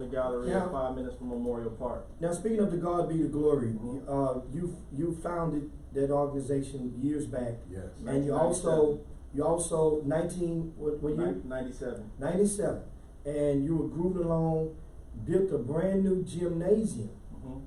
the gallery Now, 5 minutes from Memorial Park. Now, speaking of the God be the glory, you founded that organization years back. Yes. And you also 19 what year? 97. 97. And you were grooving along, built a brand new gymnasium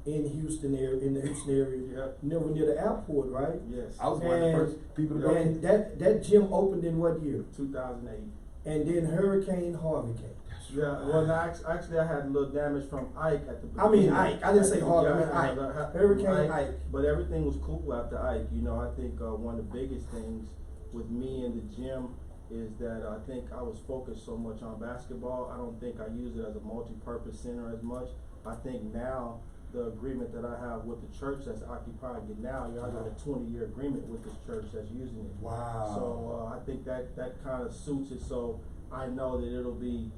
in Houston area, in the Houston area, Yep. near the airport, right? Yes. I was one of the first people to go. And that gym opened in what year? 2008. And then Hurricane Harvey came. Yeah, well, actually, I had a little damage from Ike at the beginning. I mean Ike. I didn't say Harvey. I mean Yeah, Ike. Hurricane Ike. But everything was cool after Ike. You know, I think one of the biggest things with me in the gym is that I think I was focused so much on basketball. I don't think I used it as a multi-purpose center as much. I think now the agreement that I have with the church that's occupying it now, I got a 20-year agreement with this church that's using it. Wow. So I think that kind of suits it. So I know that it'll be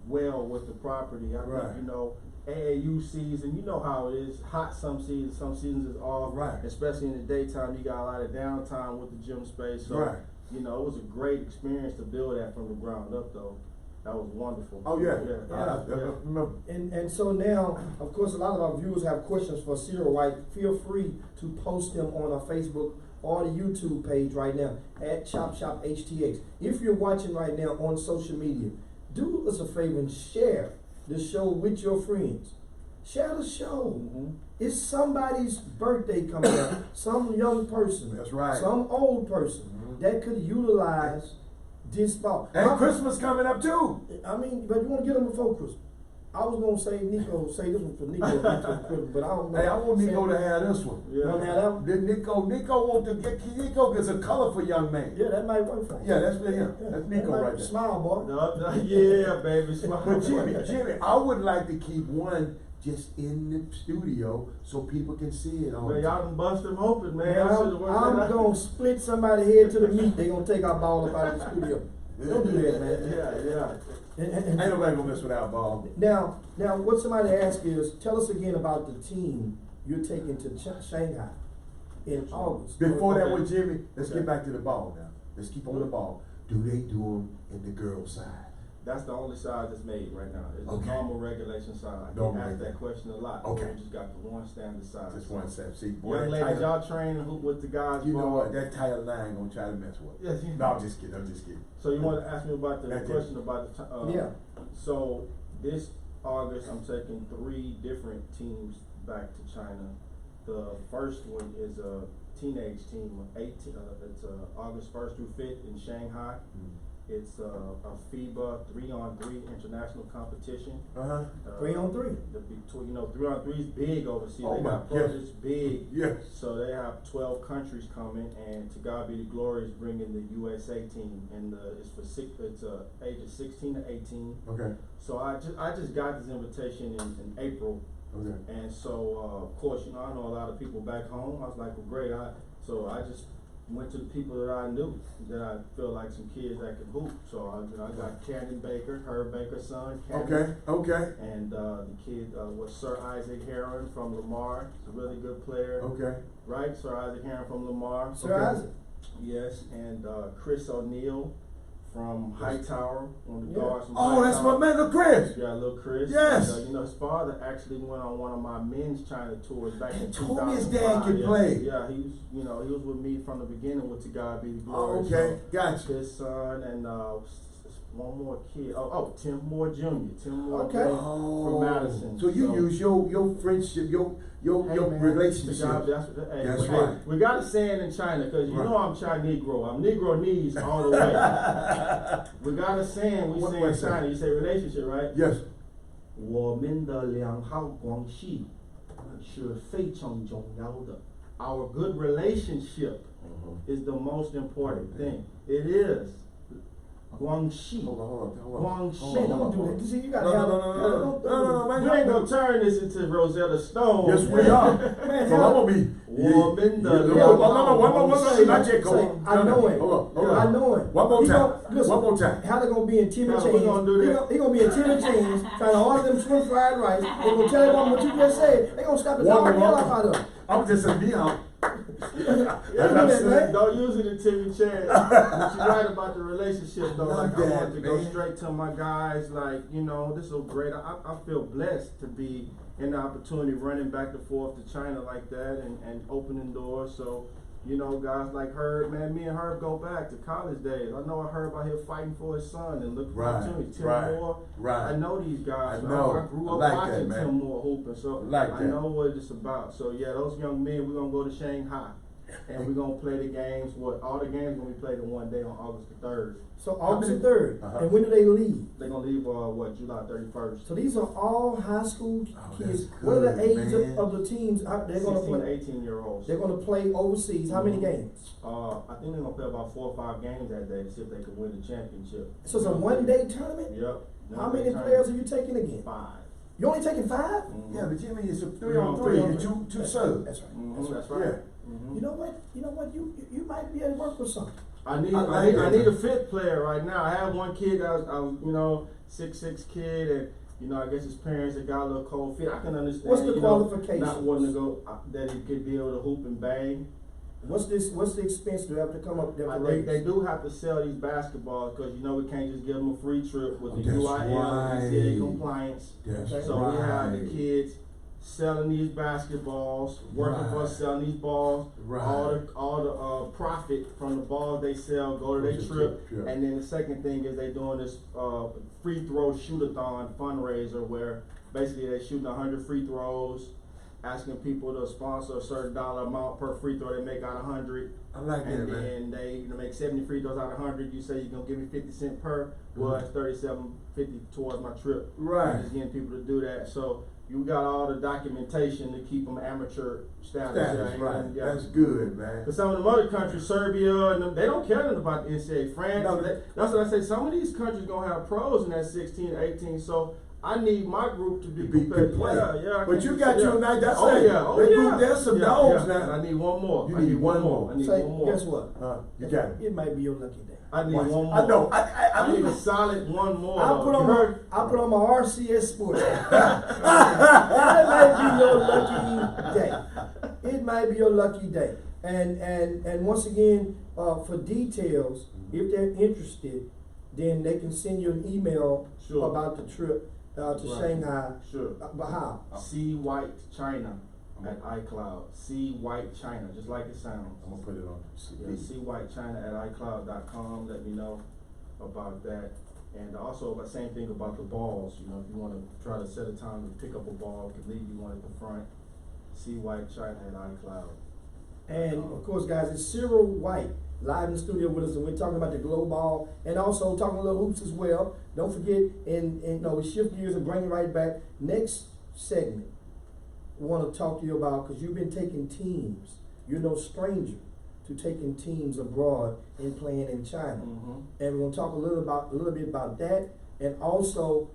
well with the property. I think, you know, AAU season, you know how it is. Hot some seasons is off. Right. Especially in the daytime, you got a lot of downtime with the gym space. So, you know, it was a great experience to build that from the ground up, though. That was wonderful. Oh yeah. Yeah. I remember. And so now, of course, a lot of our viewers have questions for Cyril White. Feel free to post them on our Facebook or the YouTube page right now at ChopShopHTX. If you're watching right now on social media, do us a favor and share the show with your friends. Share the show. It's somebody's birthday coming up. Some young person. That's right. Some old person that could utilize this thought. And Christmas coming up too. I mean, but you want to get them before Christmas. I was gonna say Nico, say this one for Nico before Christmas, but I don't know. Hey, I want Nico to have this one. You want to have that one? Then Nico want to get Nico gets a colorful young man. Yeah, that might work for him. Yeah, that's him. That's Nico right there. Smile, boy. Yeah, baby, smile. But Jimmy, I would like to keep one just in the studio so people can see it all. Man, y'all done bust them open, man. Man, I'm gonna split somebody's head to the meat. They gonna take our ball up out of the studio. Don't do that, man. Yeah. And Ain't nobody gonna mess with our ball. Now, what somebody asked is, tell us again about the team you're taking to Shanghai in August. Before that with Jimmy, let's get back to the ball now. Let's keep on the ball. Do they do them in the girls' side? That's the only side that's made right now. It's the normal regulation side. I get asked that question a lot. Okay. We just got the one standard side. Just one step. See, boy, young ladies, y'all train hoop with the guys. You know what? That tight line gonna try to mess with. Yes. No, I'm just kidding. So you want to ask me about the question about the yeah. So this August, I'm taking 3 different teams back to China. The first one is a teenage team, 18. It's August 1st through 5th in Shanghai. It's a FIBA 3-on-3 international competition. 3-on-3. The big, you know, 3-on-3 is big overseas. Oh they my got projects big. Yes. So they have 12 countries coming, and to God be the glory is bringing the USA team, and it's for ages 16 to 18. Okay. So I just got this invitation in April. Okay. And so of course, you know, I know a lot of people back home. I was like, well, great. So I just went to the people that I knew, that I feel like some kids that could hoop. So I got Cannon Baker, Herb Baker's son. Cannon. Okay. And the kid was Sir Isaac Heron from Lamar. He's a really good player. Okay. Right, Sir Isaac Heron from Lamar. Sir Isaac. Yes, and Chris O'Neal from Hightower, one of the guards from Oh, that's my man, little Chris. Yeah, little Chris. Yes. And, you know, his father actually went on one of my men's China tours back in 2005. Told me his dad could play. Yeah, he was with me from the beginning with To God Be the Glory. Oh, okay, so gotcha. His son and one more kid. Tim Moore Jr. Tim Moore Okay. from Madison. So you use your friendship, your relationship. That's right. We got a saying in China, because you know I'm Chinese Negro. I'm Negro knees all the way. We got a saying, we say in China, you say relationship, right? Yes. 我们的良好关系是非常重要的. Our good relationship is the most important thing. It is. Guangxi. Hold on. Man, don't do that. See, you gotta No, man. We ain't gonna turn this into Rosetta Stone. Yes, we are. Man, So I'm gonna be. One minute. One more. Not yet. Go. I know it. Hold on. I know it. One more time. Listen, One more time. How they gonna be in Timmy No, Chains? we gonna do that. He gonna be in Timmy Chains trying to order them shrimp fried rice. They gonna tell everyone what you just said. They gonna stop the dog hell out of them. I'm just a Neon. man. Don't use it until you chance. But you're right about the relationship though. Love Like I that, want to go man. straight to my guys. Like, you know, this is so great. I feel blessed to be in the opportunity running back and forth to China like that and opening doors. So, you know, guys like Herb, man, me and Herb go back to college days. I know I heard about him fighting for his son and looking for Right, opportunity. Tim right, Moore. right. I know these guys. I know. I grew I up like watching that, man. Tim Moore hooping, so I like I that. know what it's about. So yeah, those young men, we're gonna go to Shanghai. And we're gonna play the games. All the games gonna be played in one day on August the 3rd. So August the 3rd. Uh-huh. And when do they leave? They're gonna leave July 31st. So these are all high school Oh, kids. that's What are the good, age man. of the teams? They're gonna 16 to play. 18-year-olds. They're gonna play overseas. How many Mhm. games? I think they're gonna play about 4 or 5 games that day to see if they can win the championship. So it's a one-day tournament. Yep. How many players are you taking again? 5. You only taking 5? Mhm. Yeah, but Jimmy, it's a 3-on-3. Three on three. You two That's subs. right. That's right. Mhm, that's Yeah. right. Mhm. You know what? You know what? You might be able to work with something. I need I like I that. need a 5th player right now. I have one kid that was you know, 6'6" kid, and you know, I guess his parents that got a little cold feet. I can understand. What's the you know, qualifications? not wanting to go that he could be able to hoop and bang. What's the expense to have to come up there? They do have to sell these basketballs because you know we can't just give them a free trip with the That's UIL and NCAA right. compliance. That's So we have the right. kids selling these basketballs, working for us Right. selling these balls. Right. All the profit from the balls they sell go to their Goes to trip. trip. And then the second thing is they doing this free throw shoot-a-thon fundraiser where basically they shooting 100 free throws, asking people to sponsor a certain dollar amount per free throw. They make out 100. I like that, And man. then they make 70 free throws out of 100. You say you're gonna give me 50 cents per. Well, Mhm. it's 37.50 towards my trip. Right. And just getting people to do that. So you got all the documentation to keep them amateur status. Status, yeah, right. and, yeah. That's good, man. But some of the other countries, Serbia, and them, they don't care nothing about the NCAA. France, No, that's what I say. Some of these countries gonna have pros in that 16, 18. So I need my group to be Good competitive. play. Yeah. I But can't you just- got yeah. you and I. That's Oh it. yeah. Oh That yeah. group, there's some Yeah, dogs yeah. now. And I need one more. You I need one more. I need Say, one more. guess what? You got it. It might be your lucky day. I need Watch. one more. I know. I need I a solid one more. I put though. on You my heard? RCS Sports. That might be your lucky day. It might be your lucky day. And once again, for details, if they're interested, then they can send you an email Sure. about the trip to Right. Shanghai. Sure. But how? C White China at iCloud. C White China, just like it sounds. I'm gonna put it on. Yeah, C White China at iCloud.com. Let me know about that. And also, the same thing about the balls. You know, if you want to try to set a time to pick up a ball, can leave you one at the front. C White China at iCloud. And of course, guys, it's Cyril White live in the studio with us, and we're talking about the glow ball and also talking a little hoops as well. Don't forget, and we shift gears and bring it right back. Next segment, we want to talk to you about, because you've been taking teams. You're no stranger to taking teams abroad and playing in China. Mm-hmm. And we're going to talk a little bit about that, and also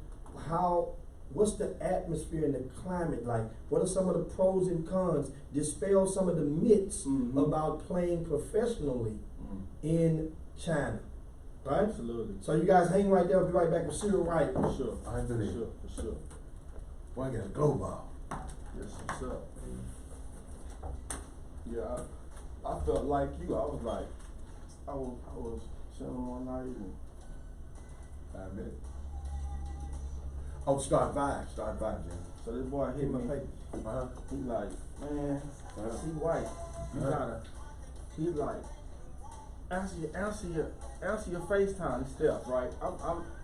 what's the atmosphere and the climate like? What are some of the pros and cons? Dispel some of the myths Mhm. about playing professionally in China, right? Absolutely. So you guys hang right there. We'll be right back with Cyril White. For sure. I For believe. sure. For sure. Boy, I got a glow ball. Yes, what's up? Yeah, I felt like you. I was chilling one night and 5 minutes. Oh, start 5, Jim. so this boy hit me. Uh-huh. He like, man, see White. You gotta. He's like, answer your FaceTime stuff, right?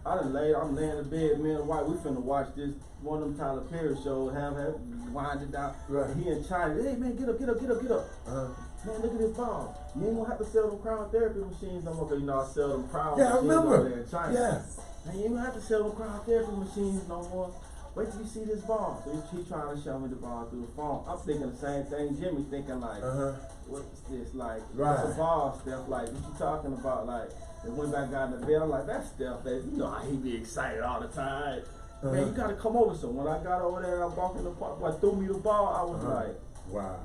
I'm laying in bed, me and White. We finna watch this one of them Tyler Perry shows. Have wind it down. Right. He in China. Hey man, get up. Uh-huh. Man, look at this ball. You ain't gonna have to sell them cryotherapy machines no more, 'cause you know I sell them cryo Yeah, I machines over remember. there in China. Yeah. And you ain't gonna have to sell them cryotherapy machines no more. Wait till you see this ball. So he trying to show me the ball through the phone. I'm thinking the same thing. Jimmy thinking like, Uh-huh. what's this? Like, Right. it's a ball stuff. Like, what you talking about? Like, and went back got in the bed. I'm like, that's Steph. You know how he be excited all the time. Man, Uh-huh. you gotta come over. So when I got over there, I walked in the park. Boy threw me the ball. I was Uh-huh. like, Wow.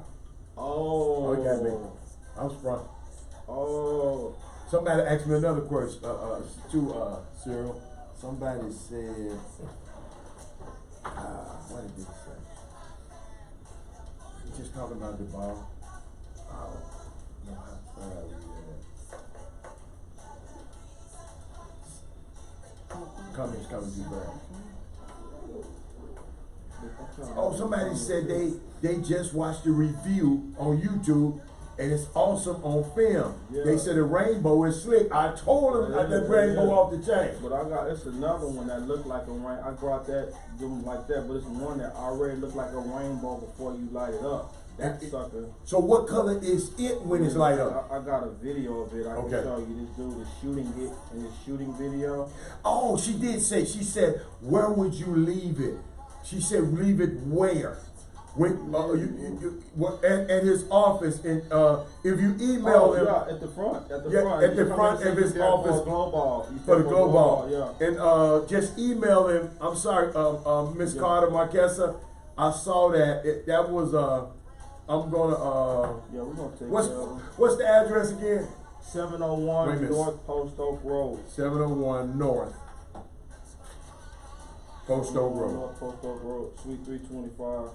oh. Oh, got me. I was front. Oh. Somebody asked me another question, Cyril. Somebody said, what did they say? Just talking about the ball. comments coming too fast. Oh, somebody said they just watched the review on YouTube and it's awesome on film. Yeah. They said the rainbow is slick. I told them that rainbow off the chain. But I got, it's another one that looked like a rain. I brought that, them like that, but it's one that already looked like a rainbow before you light it up. That sucker. So what color is it when it's light up? I got a video of it. I can show you. This dude is shooting it in this shooting video. Oh, she did say, she said, where would you leave it? She said, leave it where? When at his office, and if you email him, at the front, at the front of his office for the glow ball, yeah. And just email him. I'm sorry, Miss Carter Marquesa, I saw that. That was I'm gonna yeah, we're gonna take what's the address again? 701 North Post Oak Road. 701 North Post Oak Road. North Post Oak Road, Suite 325.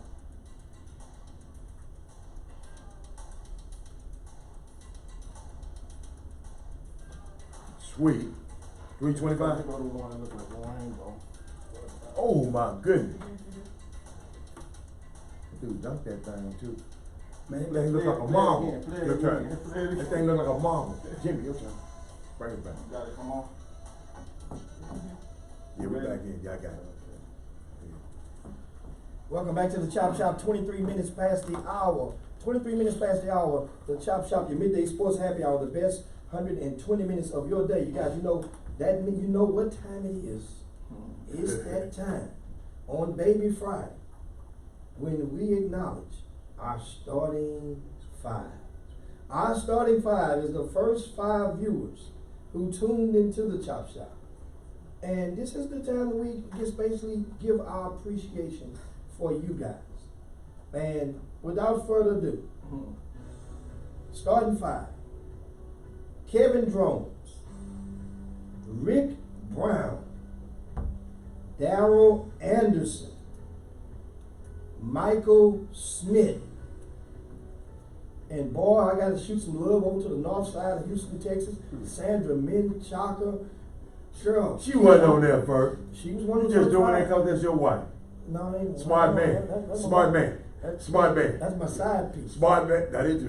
Sweet. 325? Oh my goodness. Dude, dunk that thing too. Man, that thing look like a marble. Your turn. That thing look like a marble. Jimmy, your turn. Bring it back. Got it, come on. Yeah, we're back in. Yeah, I got it. Welcome back to the Chop Shop. 23 minutes past the hour. 23 minutes past the hour. The Chop Shop, your midday sports happy hour. The best 120 minutes of your day. You guys, you know that means you know what time it is. It's that time on Baby Friday when we acknowledge our starting five. Our starting five is the first 5 viewers who tuned into the Chop Shop. And this is the time we just basically give our appreciation for you guys. And without further ado, starting 5. Kevin Drones, Rick Brown, Daryl Anderson, Michael Smith, and boy, I gotta shoot some love over to the north side of Houston, Texas. Sandra Menchaca, Cheryl. She wasn't on there first. She was one of You the just doing five. that because that's your wife. No, it ain't. Smart man. Smart man. Smart man. That's my side piece. Smart man. That is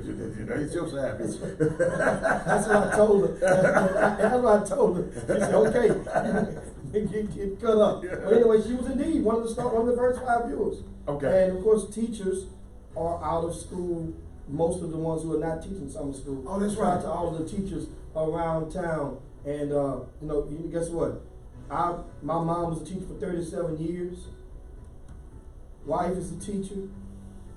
your side piece. That's what I told her. That's what I told her. She said, okay, get cut up. But anyway, she was indeed one of the first 5 viewers. Okay. And of course, teachers are out of school. Most of the ones who are not teaching summer school. Oh, that's Shout right. out to all of the teachers around town. And you know, guess what? My mom was a teacher for 37 years. Wife is a teacher.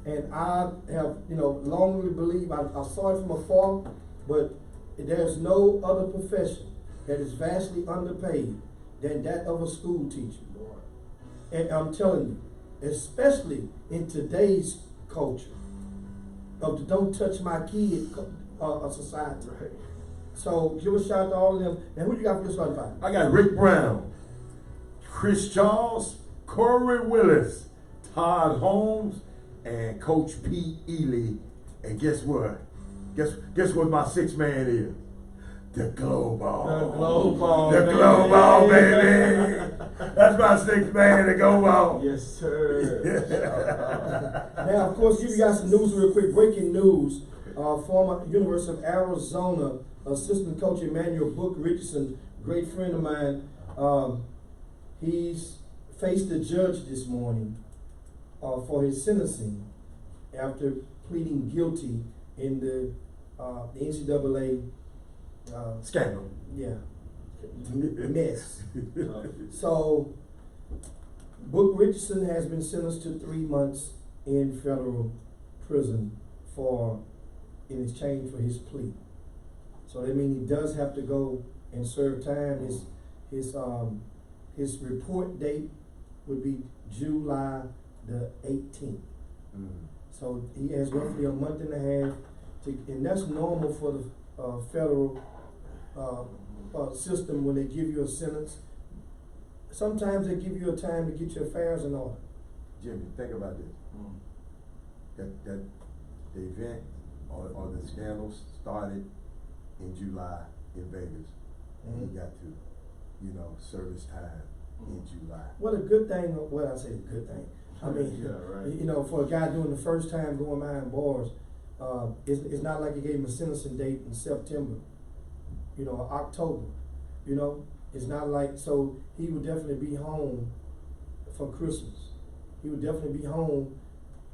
And I have, longly believed, I saw it from afar, but there's no other profession that is vastly underpaid than that of a school teacher. And I'm telling you, especially in today's culture of the don't touch my kid society. Right. So give a shout out to all of them. And who you got for your starting five? I got Rick Brown, Chris Charles, Corey Willis, Todd Holmes, and Coach Pete Ely. And guess what? Guess what my 6th man is? The glow ball. The glow ball. The glow ball, baby. That's my 6th man, the glow ball. Yes, sir. Now, of course, give you guys some news real quick. Breaking news. Former University of Arizona assistant coach Emmanuel Book Richardson, great friend of mine, he's faced the judge this morning for his sentencing after pleading guilty in the NCAA Scandal. Yeah, mess. So, Book Richardson has been sentenced to 3 months in federal prison in exchange for his plea. So that means he does have to go and serve time. His report date would be July the 18th. So he has roughly a month and a half and that's normal for the federal system when they give you a sentence. Sometimes they give you a time to get your affairs in order. Jimmy, think about this. That the event or the scandal started in July in Vegas, and he got to, service time in July. Well, a good thing, well, I say a good thing. I mean, Yeah, right. you know, for a guy doing the first time going behind bars, it's not like he gave him a sentencing date in September, you know, or October, you know. It's not like, so he would definitely be home for Christmas. He would definitely be home.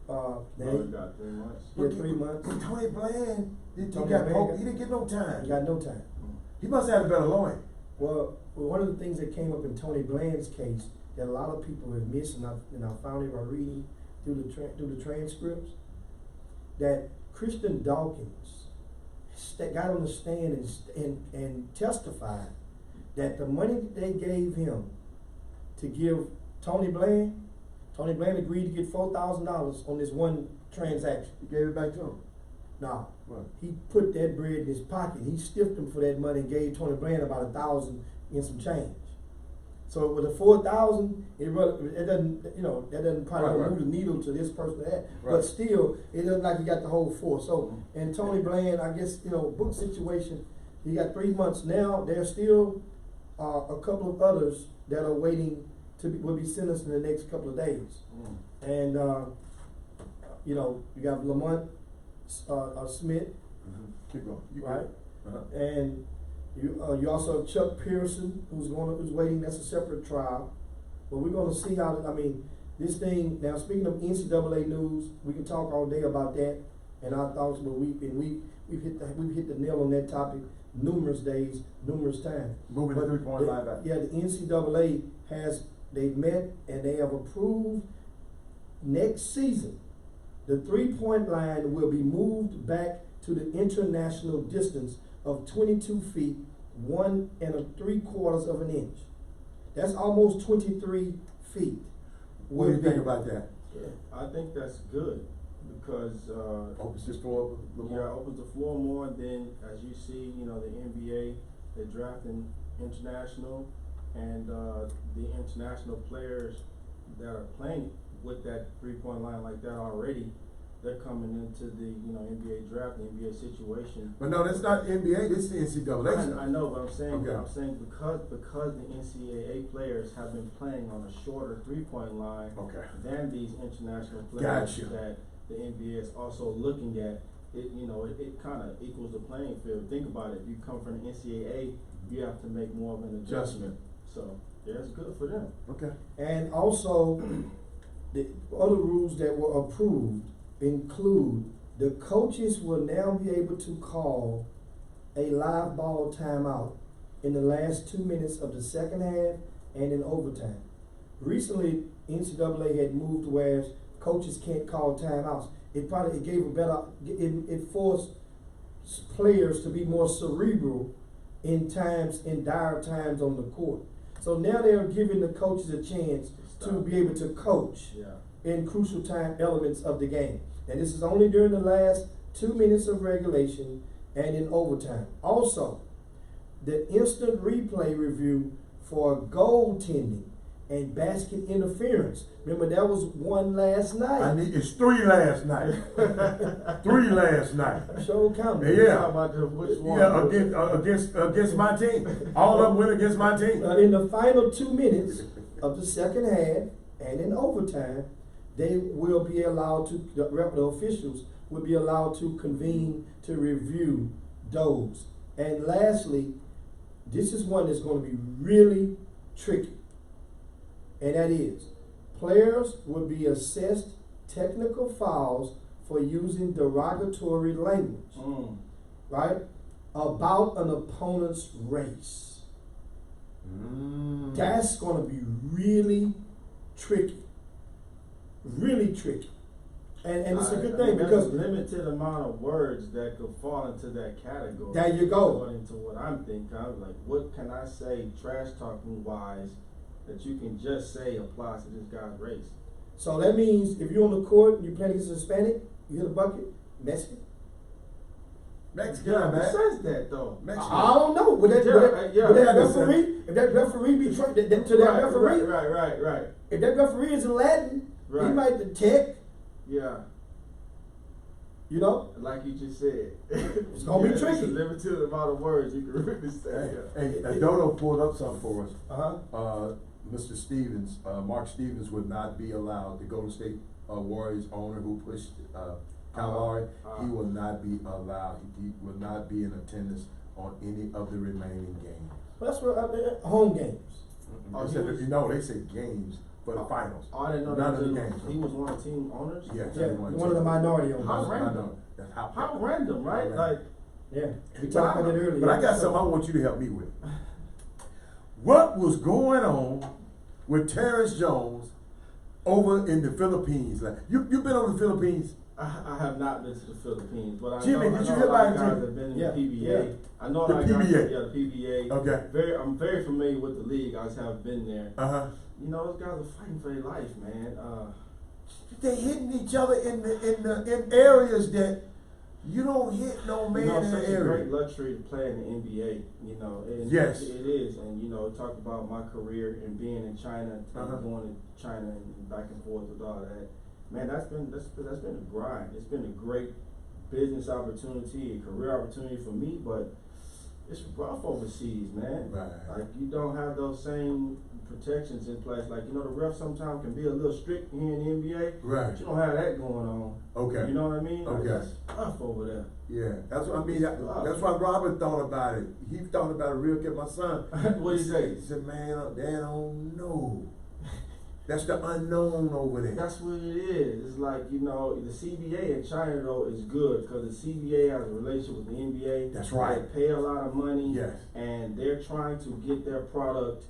Probably got 3 months. Yeah, 3 months. But Tony Bland, he Bland didn't get no time. He got no time. He must have had a better lawyer. Well, one of the things that came up in Tony Bland's case that a lot of people have missed, and I found it by reading through the transcripts, that Christian Dawkins got on the stand and testified that the money that they gave him to give Tony Bland agreed to get $4,000 on this one transaction. He gave it back to him. Now, What? he put that bread in his pocket. He stiffed him for that money and gave Tony Bland about $1,000 and some change. So with the $4,000, it doesn't, you know, that doesn't probably move the needle to this person that. Right. But still, it doesn't like he got the whole $4. So, and Tony Bland, I guess, you know, book situation, he got 3 months now. There's still a couple of others that are waiting will be sentenced in the next couple of days. And you know, you got Lamont Smith, Keep going. right? Uh-huh. And you also have Chuck Pearson, who's waiting. That's a separate trial. But we're going to see how. I mean, this thing. Now, speaking of NCAA news, we can talk all day about that and our thoughts. But we've hit the nail on that topic numerous days, numerous times. Moving the 3-point line back. Yeah, the NCAA they've met and they have approved next season. The 3-point line will be moved back to the international distance of 22 feet, 1 3/4 of an inch. That's almost 23 feet. What do you think about that? Yeah. I think that's good because Opens this floor a little more. yeah, opens the floor more. And then, as you see, you know, the NBA, they're drafting international, and the international players that are playing with that 3-point line like that already, they're coming into the NBA draft, the NBA situation. But no, that's not NBA. This is the NCAA. I know, but I'm saying Okay. because the NCAA players have been playing on a shorter 3-point line Okay. than these international players Gotcha. that the NBA is also looking at. It kind of equals the playing field. Think about it. If you come from the NCAA, you have to make more of an adjustment. So yeah, it's good for them. Okay. And also, the other rules that were approved include the coaches will now be able to call a live ball timeout in the last 2 minutes of the second half and in overtime. Recently, NCAA had moved where coaches can't call timeouts. It gave a better, it forced players to be more cerebral in dire times on the court. So now they're giving the coaches a chance to be able to coach in crucial time elements of the game. And this is only during the last 2 minutes of regulation and in overtime. Also, the instant replay review for goaltending and basket interference. Remember, that was one last night. It's 3 last night. 3 last night. Show count. Yeah. How about which one? Yeah, against my team. All of them went against my team. In the final 2 minutes of the second half and in overtime, they will be allowed to, the officials will be allowed to convene to review those. And lastly, this is one that's going to be really tricky. And that is, players will be assessed technical fouls for using derogatory language, right, about an opponent's race. That's going to be really tricky. Really tricky. And it's a good thing because there's a limited amount of words that could fall into that category. There you go. According to what I'm thinking, I'm like, what can I say trash talking wise that you can just say applies to this guy's race? So that means if you're on the court and you're playing against a Hispanic, you hit a bucket, Mexican. Mexican, Yeah, man. who says that though? Mexican. I don't know. Would that referee, if that referee be trained to that referee, Right. if that referee is in Latin, he Right. might detect. Yeah. You know, Like you just said. It's gonna be tricky. It's a limited amount of words you can really say. Hey, Dodo pulled up something for us. Mr. Stevens, Mark Stevens would not be allowed, the Golden State Warriors owner who pushed Kyle Lowry, he will not be allowed. He will not be in attendance on any of the remaining games. Well, that's what home games. They said, they said games for the finals. Oh, I didn't know None that. of the games. He was one of the team owners? Yes, Yeah, one one of the minority owners. How random. That's How random, right? How Like, Yeah, we talked about it earlier. But I got something I want you to help me with. What was going on with Terrence Jones over in the Philippines? Like, you been over the Philippines? I have not been to the Philippines, but I Jimmy, know, did I you know hear a lot about of guys Jimmy? that have been in Yeah, the PBA. yeah. I know a The lot of guys, PBA. the PBA. Okay. I'm very familiar with the league. I just have been there. Uh-huh. Those guys are fighting for their life, man. They hitting each other in areas that you don't hit no man in it's the such a area. great luxury to play in the NBA. And Yes. it is. And talk about my career and being in China, Uh-huh. going to China and back and forth with all that. Man, that's been a grind. It's been a great business opportunity, a career opportunity for me, but it's rough overseas, man. Right. Like, you don't have those same protections in place. Like, the refs sometimes can be a little strict here in the NBA. Right. But you don't have that going on. Okay. You know what I mean? Like, Okay. it's tough over there. Yeah, that's what I mean. That's why Robert thought about it. He thought about it real good. My son. What'd he say? He said, "Man, they don't know. That's the unknown over there." That's what it is. It's like, the CBA in China, though, is good because the CBA has a relationship with the NBA. That's right. They pay a lot of money. Yes. And they're trying to get their product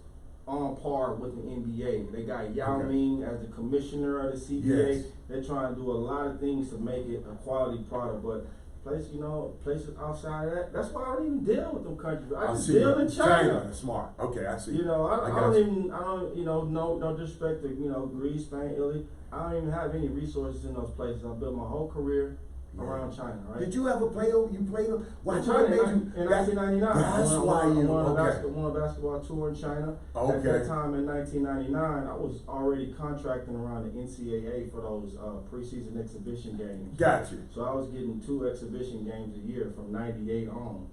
on par with the NBA. They got Yao Okay. Ming as the commissioner of the CBA. Yes. They're trying to do a lot of things to make it a quality product. But places outside of that, that's why I don't even deal with them countries. I just deal in China. That's smart. Okay, I see. I don't no disrespect to, Greece, Spain, Italy. I don't even have any resources in those places. I built my whole career around China, right? Did you ever play? You played? Why In China, made you? in 1999. That's I why you. won Okay. a basketball tour in China. Okay. At that time in 1999, I was already contracting around the NCAA for those preseason exhibition games. Gotcha. So I was getting 2 exhibition games a year from '98 on,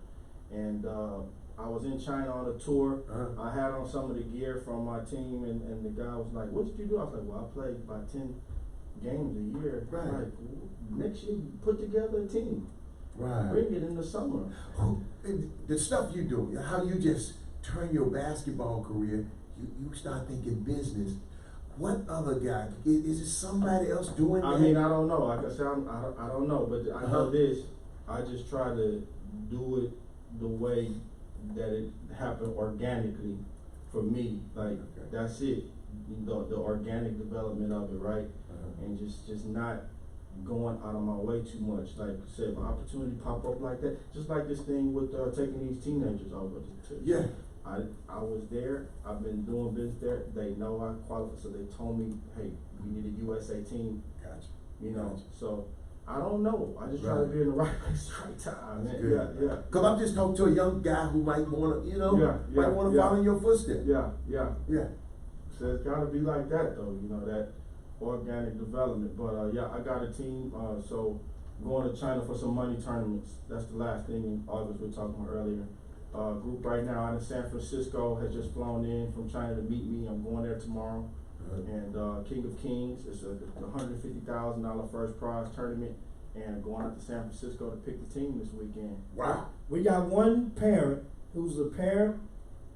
and I was in China on a tour. Uh-huh. I had on some of the gear from my team, and the guy was like, "What did you do?" I was like, "Well, I played about 10 games a year." Right. Like, next year, put together a team. Right. Bring it in the summer. The stuff you do, how you just turn your basketball career, you start thinking business. What other guy? Is it somebody else doing that? I mean, I don't know. Like I said, I don't know, but I know Uh-huh. this. I just try to do it the way that it happened organically for me. Like, Okay. that's it. The organic development of it, right? Uh-huh. And just not going out of my way too much. Like I said, if an opportunity pop up like that, just like this thing with taking these teenagers over to Yeah. I was there. I've been doing business there. They know I qualify, so they told me, "Hey, we need a USA team." Gotcha. Gotcha. So I don't know. I just try to Right. be in the right place, at the right time. That's Man. good. Yeah. Because I'm just talking to a young guy who might want to, might want to yeah. follow in your footsteps. Yeah. Yeah. So it's got to be like that, though. That organic development. But I got a team. So going to China for some money tournaments. That's the last thing in August we were talking about earlier. Group right now out of San Francisco has just flown in from China to meet me. I'm going there tomorrow. And King of Kings is a $150,000 first prize tournament, and going out to San Francisco to pick the team this weekend. Wow. We got one parent who's the parent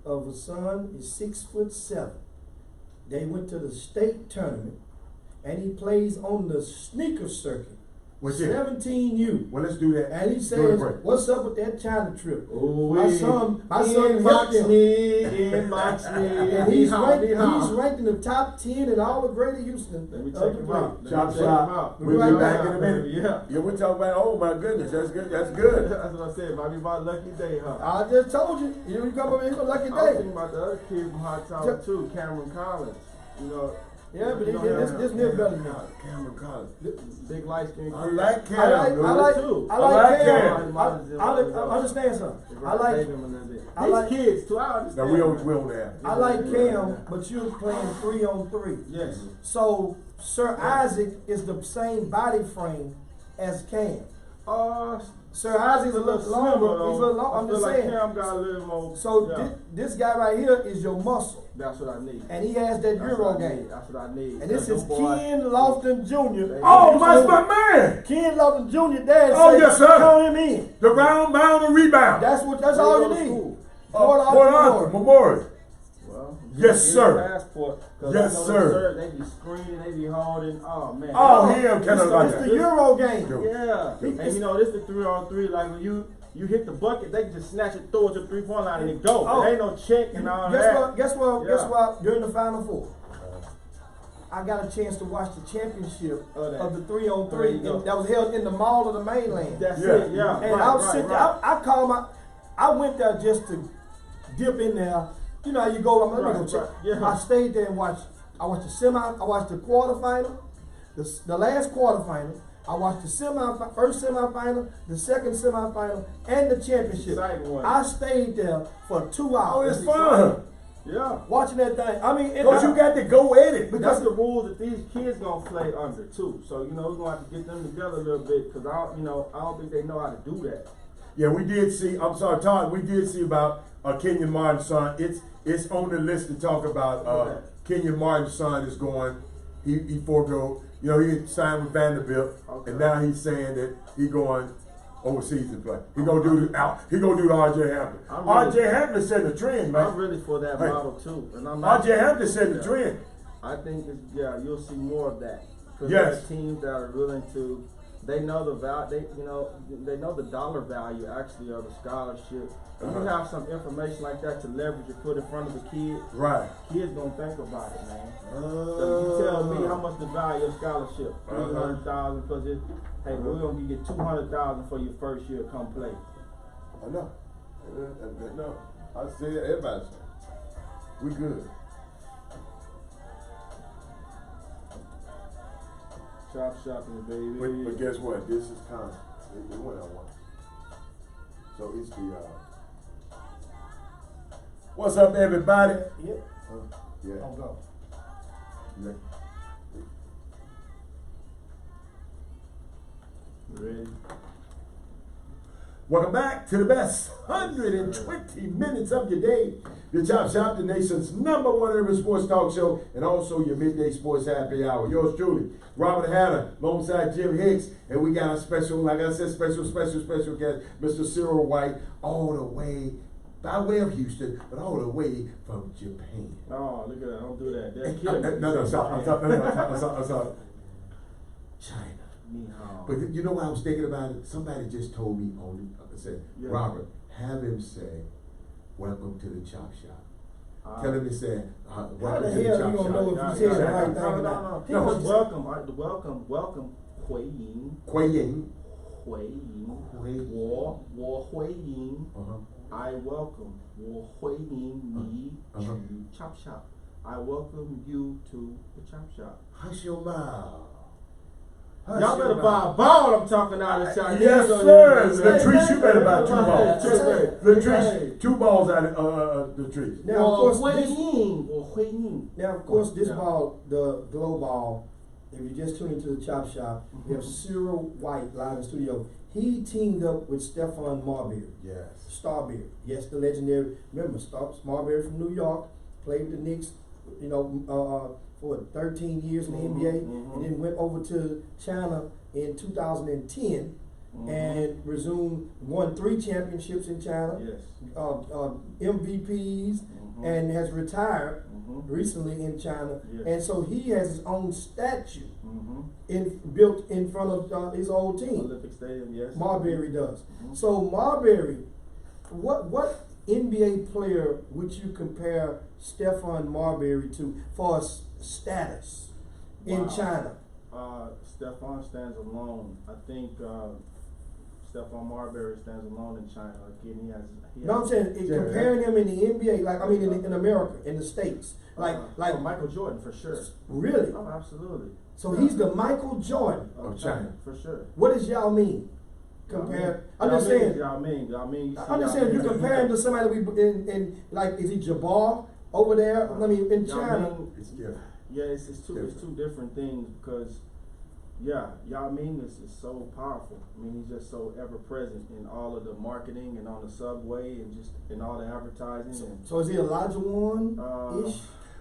of a son is 6'7". They went to the state tournament, and he plays on the sneaker circuit. What's it? 17U. Well, let's do that. And he Go says, ahead. "What's up with that China trip?" Oh, My son inbox helped me, him. inbox me. And he's ranked, Ni hao. he's ranked in the top 10 in all of Greater Houston. Let me of check the him play. out. Chop shop. We'll We'll be be back in a minute. Yeah. Yeah, we're talking about. Oh my goodness, that's good. That's good. That's what I said. Might be my lucky day, huh? I just told you. You come over here for lucky I was thinking day. about the other kid from Hot Tower too, Cameron Collins. Yeah, but You know this near better than that. Cameron Collins. big light skin. I like Cam. I like dude. too. I I like like Cam. Cam. I understand something. I like These kids too. I understand. Now we on that. I like Cam, but you're playing 3-on-3. Yes. So Sir Isaac is the same body frame as Cam. Sir Isaac's a little longer. He's a little long. I'm just saying. Cam got a little more. So yeah. this guy right here is your muscle. That's what I need. And he has that Euro game. That's what I need. And this is Ken Lofton Jr. Oh, that's my man. Ken Lofton Jr. Dad Oh, said, yes, sir. count him in. The round, bound, and rebound. That's all you need. Port Arthur Memorial. Well, yes, sir. Passport, yes, sir. They be screening, they be holding. Oh man. Oh, him kind of like It's that. the Euro game. Yeah. And you know, this is the 3-on-3. Like when you hit the bucket, they can just snatch it, throw it to the 3-point line, and it go. Oh. There ain't no check and all that. Guess what? Yeah. Guess what? During the Final Four, I got a chance to watch the championship of the 3-on-3 that was held in the Mall of the Mainland. That's it. Yeah. And I was sitting there. I went there just to dip in there. You know how you go. I'm gonna go check. Yeah. I stayed there and watched. I watched the quarterfinal, the last quarterfinal. I watched the first semifinal, the second semifinal, and the championship. I stayed there for 2 hours. Oh, it's fun. Yeah. Watching that thing. I mean, because you got to go at it. Because the rules that these kids gonna play under too. So you know we're gonna have to get them together a little bit because I don't think they know how to do that. Yeah, we did see. I'm sorry, Todd. We did see about Kenyon Martin's son. It's on the list to talk about. Kenyon Martin's son is going. He forego. You know, he signed with Vanderbilt, and now he's saying that he going overseas to play. He gonna do the R.J. Hampton. R.J. Hampton set the trend, man. I'm really for that model too, and I'm R.J. Hampton set the trend. I think you'll see more of that because yes. there are teams that are willing to. They know the value. They know the dollar value actually of the scholarship. If you have some information like that to leverage and put in front of the kid, right? Kids gonna think about it, man. So you tell me how much the value of scholarship? $300,000 plus it. Hey, we're gonna get $200,000 for your first year. Come play. I know. No, I say everybody. We good. Chop shopping, baby. But guess what? This is kind of the one I want. So it's the. What's up, everybody? Yeah. Yeah. I'll go. Yeah. Ready? Welcome back to the best 120 minutes of your day. The Chop Shop, the nation's #1 urban sports talk show, and also your midday sports happy hour. Yours truly, Robert Hanna, alongside Jim Hicks, and we got a special, like I said, special guest, Mr. Cyril White, all the way by way of Houston, but all the way from Japan. Oh, look at that! Don't do that. That's killing. No, sorry. China. But you know what I was thinking about it? Somebody just told me said, Robert, have him say, welcome to the Chop Shop. Tell him to say, welcome to the Chop Shop. How the hell you gonna know if you said the right thing or not? No, welcome, Hui Ying. I welcome 我欢迎你去 Chop Shop. I welcome you to the Chop Shop. Hush your mouth. Y'all better buy a ball. I'm talking out of Chinese. Yes, sir. Latrice, you better buy 2 balls. Latrice, 2 balls out of the tree. Now, of course, this ball, the glow ball, if you just tune into the Chop Shop, we have Cyril White live in studio. He teamed up with Stephon Marbury. Yes. Starberry. Yes, the legendary. Remember, Marbury from New York, played with the Knicks, for 13 years in the NBA, and then went over to China in 2010 and won 3 championships in China, MVPs, and has retired recently in China. And so he has his own statue built in front of his old team. Olympic Stadium, yes. Marbury does. So Marbury, what NBA player would you compare Stephon Marbury to for status in China? Stephon stands alone. I think Stephon Marbury stands alone in China. Again, I'm saying comparing him in the NBA, in America, in the States, like Michael Jordan for sure. Really? Oh, absolutely. So he's the Michael Jordan of China for sure. What does y'all mean? I'm just saying. Y'all mean. I'm just saying. You compare him to somebody is he Jabbar over there? In China. It's two different things because Yeah, Yao Ming is so powerful. I mean, he's just so ever present in all of the marketing and on the subway and just in all the advertising. So is he Elijah One-ish?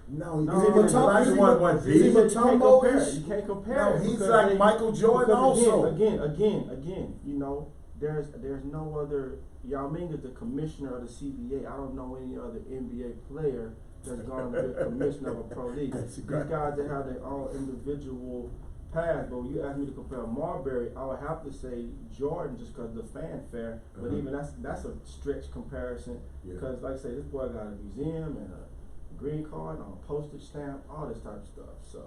No, No, Elijah wasn't is he big. Matumbo-ish? You can't compare. No, it he's because like Michael Jordan because also. Again, you know, there's no other. Yao Ming is the commissioner of the CBA. I don't know any other NBA player that's gone to be a commissioner of a pro league. That's These right. guys that have their own individual path. But when you ask me to compare Marbury, I would have to say Jordan just because of the fanfare. But Uh-huh. even that's a stretch comparison Yeah. because, like I say, this boy got a museum and a green card and a postage stamp, all this type of stuff. So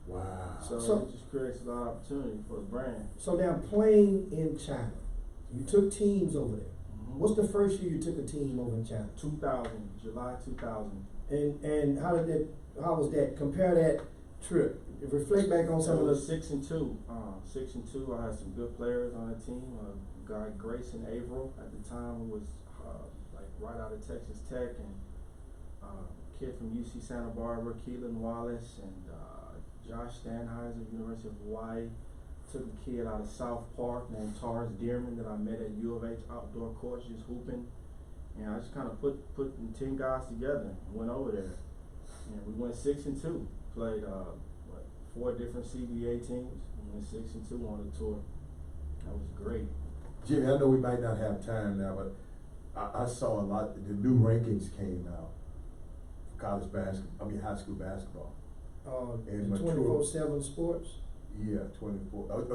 Wow. So- it just creates a lot of opportunity for the brand. So now playing in China, you took teams over there. What's the first year you took a team over in China? 2000, July 2000. And how was that? Compare that trip. Reflect back on some So of it was the. 6-2. 6-2. I had some good players on the team. A guy Grayson Averill at the time who was like right out of Texas Tech, and kid from UC Santa Barbara, Keelan Wallace, and Josh Stanheiser, University of Hawaii. Took a kid out of South Park named Tars Dearman that I met at U of H outdoor course just hooping. And I just kind of put 10 guys together and went over there. And we went 6-2. Played 4 different CBA teams. We went 6-2 on the tour. That was great. Jimmy, I know we might not have time now, but I saw a lot. The new rankings came out for college basketball. I mean, high school basketball. And The 24/7 sports. Yeah, 24.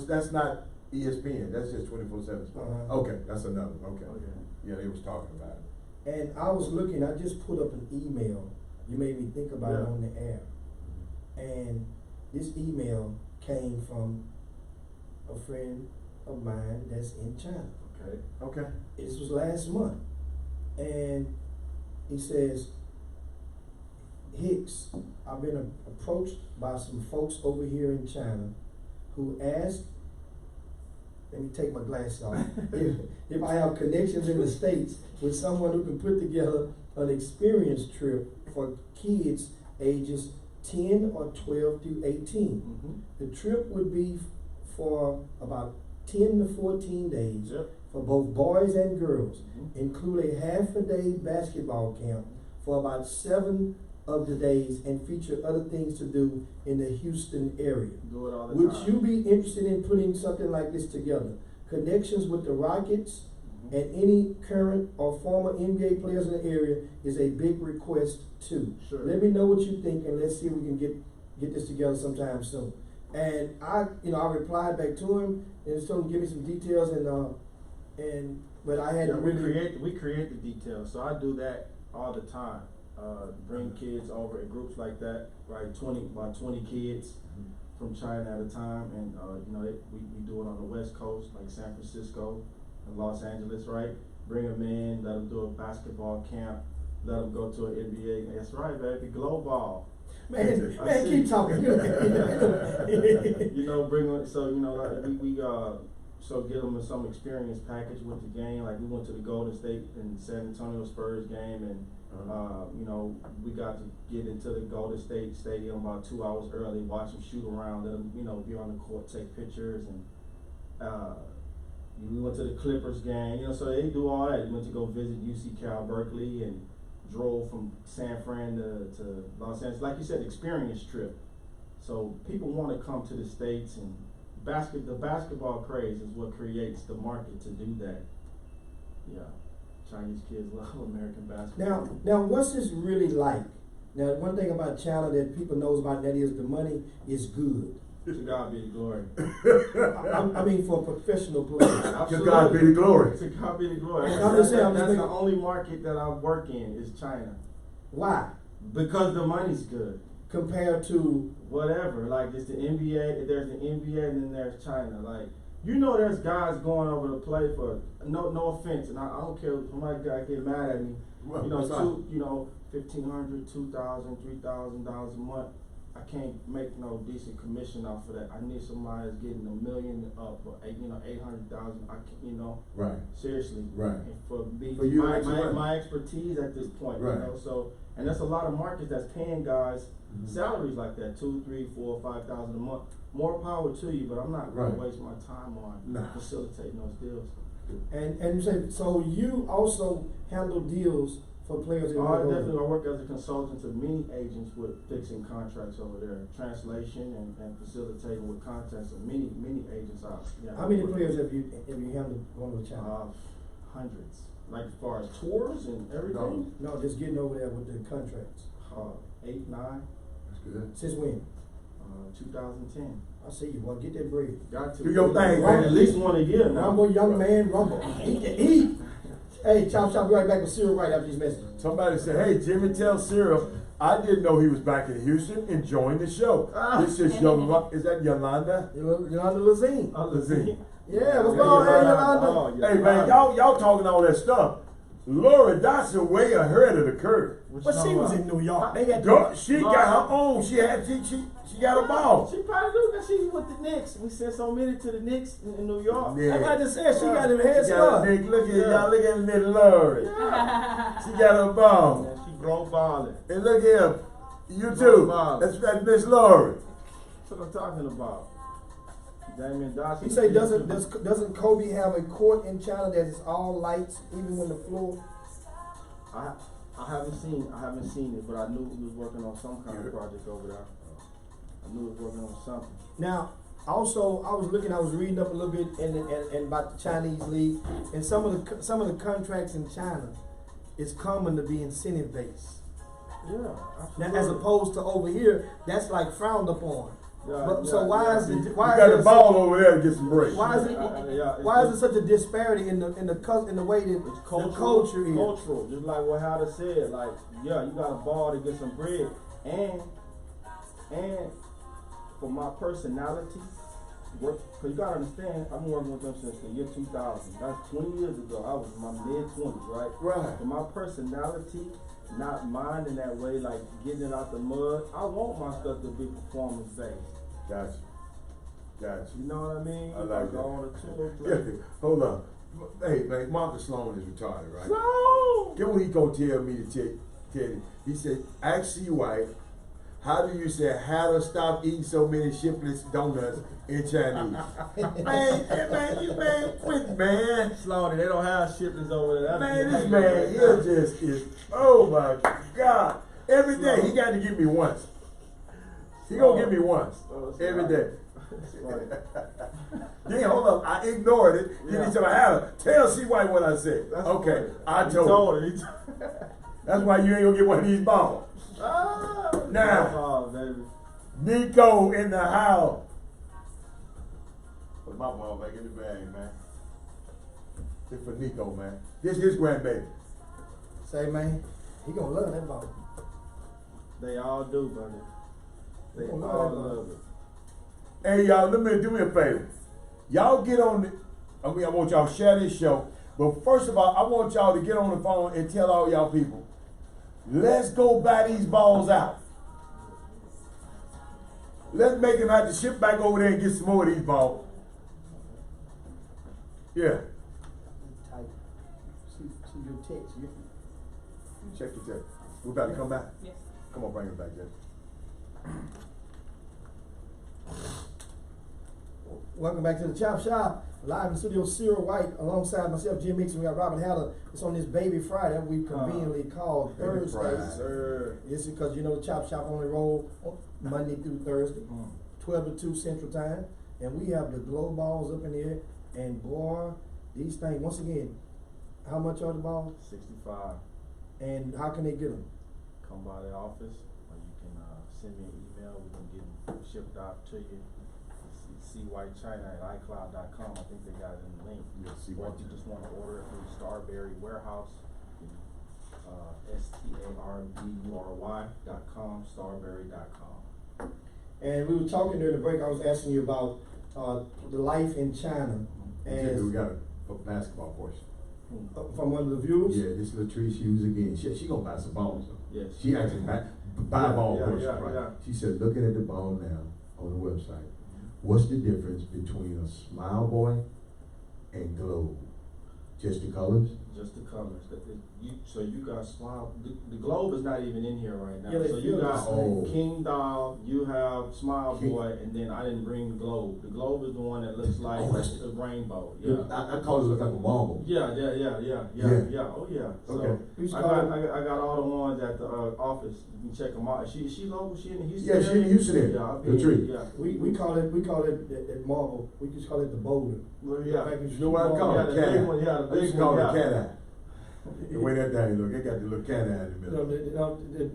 That's not ESPN. That's just 24/7 sports. Uh-huh. Okay, that's another. Okay. Okay. Yeah, they was talking about it. And I was looking. I just put up an email. You made me think about it Yeah. on the air. And this email came from a friend of mine that's in China. Okay. Okay. This was last month. And he says, Hicks, I've been approached by some folks over here in China who asked, let me take my glasses off, if I have connections in the States with someone who can put together an experience trip for kids ages 10 or 12 through 18. Mm-hmm. The trip would be for about 10 to 14 days Yep. for both boys and girls, Mhm. include a half-a-day basketball camp for about 7 of the days, and feature other things to do in the Houston area. Do it all the Would time. you be interested in putting something like this together? Connections with the Rockets Mhm. and any current or former NBA players in the area is a big request too. Sure. Let me know what you think, and let's see if we can get this together sometime soon. And I replied back to him and told him to give me some details, but I had Yeah, to we really create the details. So I do that all the time. Bring kids over in groups like that, right? About 20 kids from China at a time, and we do it on the West Coast, like San Francisco and Los Angeles, right? Bring them in, let them do a basketball camp, let them go to an NBA. That's right, baby, glow ball. man, I see. keep talking. Bring them. So like we so give them some experience package with the game. Like we went to the Golden State and San Antonio Spurs game, and we got to get into the Golden State Stadium about 2 hours early, watch them shoot around, let them be on the court, take pictures, and we went to the Clippers game. So they do all that. We went to go visit UC Cal Berkeley and drove from San Fran to Los Angeles. Like you said, experience trip. So people want to come to the States, and the basketball craze is what creates the market to do that. Yeah, Chinese kids love American basketball. Now, what's this really like? Now, one thing about China that people knows about, that is the money is good. To God be the glory. I mean, for professional players. To God be the glory. To God be the glory. I'm just saying, That's the only market that I work in is China. Why? Because the money's good. Compared to Whatever, like it's the NBA, there's the NBA, and then there's China. Like, there's guys going over to play for, no offense, and I don't care if my guy get mad at me, Well, $1,500, $2,000, $3,000 a month. I can't make no decent commission off of that. I need somebody that's getting $1 million up, or 800,000. I can't, Right. seriously. Right. And for me, For you, that's what? my expertise at this point, Right. So And there's a lot of markets that's paying guys salaries like that, 2, 3, 4, 5,000 a month. More power to you, but I'm not going Right. to waste my time on facilitating those deals. And you say, so you also handle deals for players in I the definitely work as a consultant to many agents with fixing contracts over there, translation and facilitating with contracts of many agents out. Yeah, How many players have you handled on the channel? Hundreds. Like as far as tours and everything? No, just getting over there with the contracts. 8, 9. That's good. Since when? 2010. I see you, boy. Get that bread. Got to. Do your thing, Right, man. at least one a year now. Rumble, young man, rumble. Eat. Hey, Chop, be right back with Cyril right after these messages. Somebody said, hey, Jimmy, tell Cyril, I didn't know he was back in Houston enjoying the show. This is is that Yolanda? Yolanda Lazine. Lazine. Yeah, what's going on, hey, Yolanda? Oh, yeah. Hey, man, y'all talking all that stuff. Laura Dotson way ahead of the curve. But she was in New York. They got She got her own. She got a ball. She probably do because she was with the Knicks. We sent so many to the Knicks in New York. Yeah. I just said she got him head She got start. a big, look at y'all, look at little Laura. She got a ball. Yeah, she grown balling. And look here, you too. That's Miss Laura. That's what I'm talking about. Damian Dawson. He say doesn't Kobe have a court in China that is all lights even when the floor? I haven't seen it, but I knew he was working on some kind of project over there. I knew he was working on something. Now, also I was reading up a little bit and about the Chinese league, and some of the contracts in China is common to be incentive based. Yeah, Now, absolutely. as opposed to over here, that's like frowned upon. So why is You got the ball over there to get some breaks. Why is it such a disparity in the way that It's the culture is? cultural, just like what Howard said. Like, yeah, you got a ball to get some bread, and for my personality, cause you gotta understand, I've been working with them since the year 2000. That's 20 years ago. I was in my mid-20s, right? Right. For my personality, not mine in that way, like getting it out the mud. I want my stuff to be performance based. Gotcha. You know what I mean? I like go that. on a tour. Hold on. Hey, man, Marcus Sloan is retarded, right? No. Get what he gonna tell me to tell you. He said, ask C. White, how do you say how to stop eating so many shiftless donuts in Chinese? man, quit, man. Slowly, they don't have shipments over there. Man, this man here just is, oh my God. Every day, he got to give me once. He gonna give me once. Every day. Then hold up, I ignored it. Then he said, I had to tell C. White what I said. That's okay, funny. I He told him. him. That's why you ain't gonna get one of these balls. Now, Oh, baby. Nico in the house. Put my ball back in the bag, man. This for Nico, man. This his grandbaby. Say, man, he gonna love that ball. They all do, buddy. They Oh, all Lord. love it. Hey, y'all, do me a favor. Y'all get on the, I want y'all to share this show. But first of all, I want y'all to get on the phone and tell all y'all people, let's go buy these balls out. Let's make them have to ship back over there and get some more of these balls. Yeah. Type. See your text. Check your text. We about to come back? Yes. Come on, bring it back, Jeff. Welcome back to the Chop Shop. Live in studio, Cyril White, alongside myself, Jim Mixon. We got Robert Haller. It's on this Baby Friday that we conveniently called Baby Thursday. Friday. Sir. This is because you know the Chop Shop only roll on Monday through Thursday, 12 to 2 Central Time. And we have the glow balls up in here. And boy, these things, once again, how much are the balls? 65. And how can they get them? Come by the office, or you can send me an email. We can get them shipped out to you. CWhiteChina at iCloud.com. I think they got it in the link. Yeah, Or if you just want to order it through Starberry Warehouse, STARBURY.com, starberry.com. And we were talking during the break. I was asking you about the life in China. We got a basketball portion. From one of the viewers. Yeah, this Latrice Hughes again. She gonna buy some balls. Yes. She actually buy a ball portion. Yeah, right? yeah. She said, looking at the ball now on the website, what's the difference between a smile boy and glow? Just the colors? Just the colors. So you got Smile. The globe is not even in here right now. Yeah, So you got Oh. King Doll. You have Smile King. Boy, and then I didn't bring the globe. The globe is the one that looks like Oh, that's a rainbow. Yeah. I call it look like a marble. Yeah. Yeah. Oh yeah. So Okay. I got all the ones at the office. You can check them out. She local. She in the Houston. Yeah, she in area? Houston area. Yeah, I'll The be tree. Yeah. We call it that marble. We just call it the boulder. Well, yeah. Back in You know what I call Yeah, it? the Cat big eye. one, yeah, the I big used to call one, it yeah. cat eye. The way that thing look, it got the little cat eye in the middle.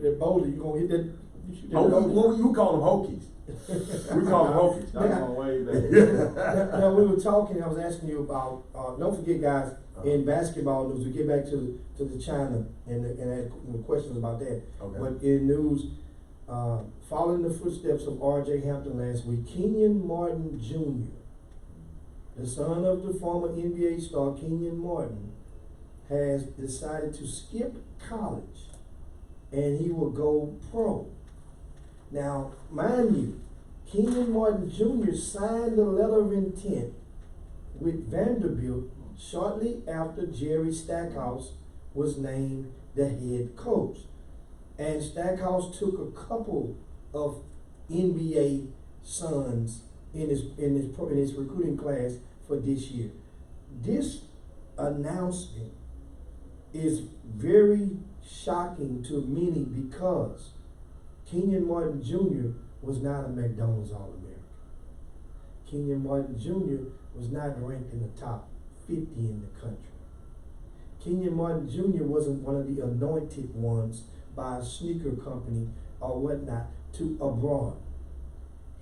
That boulder, you gonna hit that. You shoot that Oh, boulder. what you call them Hokies? We call them Hokies. That's going way back. Now, we were talking, I was asking you about, don't forget guys, in basketball news, we get back to the China and the questions about that. Okay. But in news, following the footsteps of R.J. Hampton last week, Kenyon Martin Jr., the son of the former NBA star Kenyon Martin, has decided to skip college and he will go pro. Now, mind you, Kenyon Martin Jr. signed a letter of intent with Vanderbilt shortly after Jerry Stackhouse was named the head coach. And Stackhouse took a couple of NBA sons in his recruiting class for this year. This announcement is very shocking to many because Kenyon Martin Jr. was not a McDonald's All-American. Kenyon Martin Jr. was not ranked in the top 50 in the country. Kenyon Martin Jr. wasn't one of the anointed ones by a sneaker company or whatnot to abroad.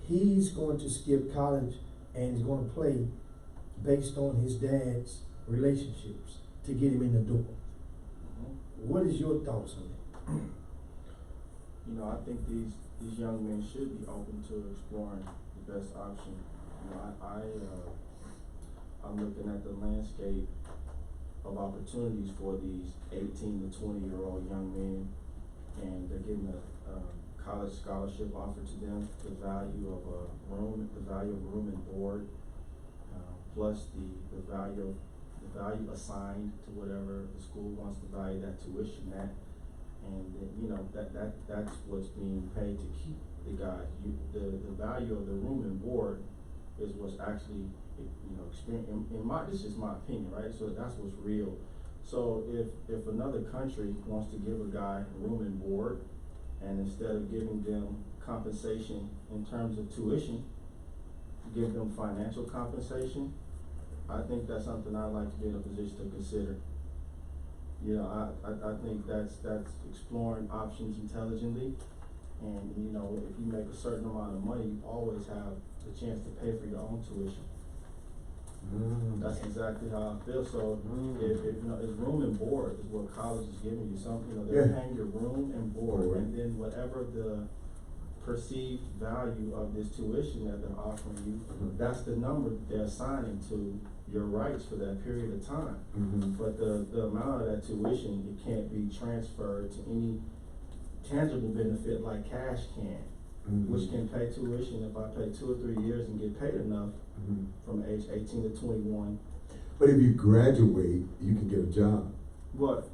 He's going to skip college and he's going to play based on his dad's relationships to get him in the door. What is your thoughts on that? You know, I think these young men should be open to exploring the best option. You know, I'm looking at the landscape of opportunities for these 18 to 20-year-old young men, and they're getting a college scholarship offered to them, the value of room and board, plus the value assigned to whatever the school wants to value that tuition at. And then, you know, that's what's being paid to keep the guys. The value of the room and board is what's actually, you know, this is my opinion, right? So that's what's real. So if another country wants to give a guy room and board, and instead of giving them compensation in terms of tuition, give them financial compensation, I think that's something I'd like to be in a position to consider. You know, I think that's exploring options intelligently, and you know, if you make a certain amount of money, you always have the chance to pay for your own tuition. That's exactly how I feel. So if you know, it's room and board is what college is giving you. They're paying your room and board, and then whatever the perceived value of this tuition that they're offering you, that's the number they're assigning to your rights for that period of time. But the amount of that tuition, it can't be transferred to any tangible benefit like cash can, which can pay tuition if I pay 2 or 3 years and get paid enough from age 18 to 21. But if you graduate, you can get a job. What?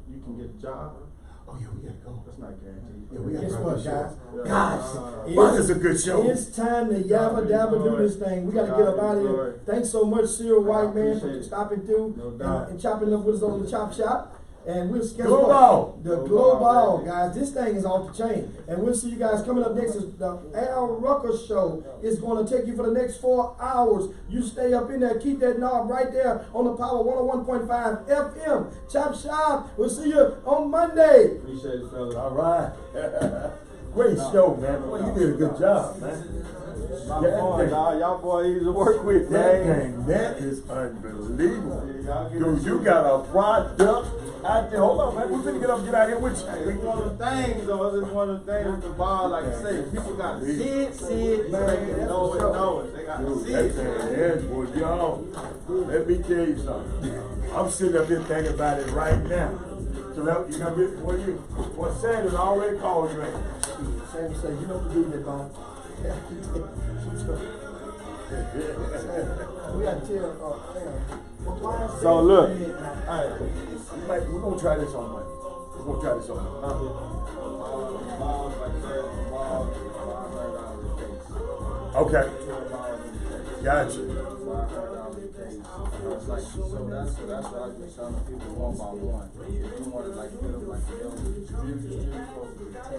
You can get a job? Oh yeah, we gotta go. That's not guaranteed. Yeah, we gotta Guess wrap what, this guys? show. Guys, Well, it's a good show. it's time to yabba dabba do this thing. We got to get up out of here. Thanks so much, Cyril White, man, for stopping through No doubt. and chopping up with us on the Chop Shop. And we'll guess Global. what? The Global, Global, baby. guys. This thing is off the chain. And we'll see you guys coming up next. Is the Al Rucker Show is going to take you for the next 4 hours. You stay up in there. Keep that knob right there on the Power 101.5 FM. Chop Shop. We'll see you on Monday. Appreciate it, fellas. All right. Great show, man. Boy, you did a good job, man. Y'all boys easy to work with, That is unbelievable. Dude, you got a product out there. Hold on, man. We're gonna get up and get out here with you. It's one of the things, though. It's one of the things with the ball, like I say, people got to see it, man. Know it. They got to see it. That's what y'all. Let me tell you something. I'm sitting up here thinking about it right now. So that you gonna get what Sanders already called you, man. Sam said, you know what to do, that bomb. We got to tell, why is So look. Alright. We're gonna try this on Monday. We're gonna try this on Monday. Okay. Gotcha. $500 case. It's like, so that's what I was telling people one by one. If you want to like put them like, you know, distribute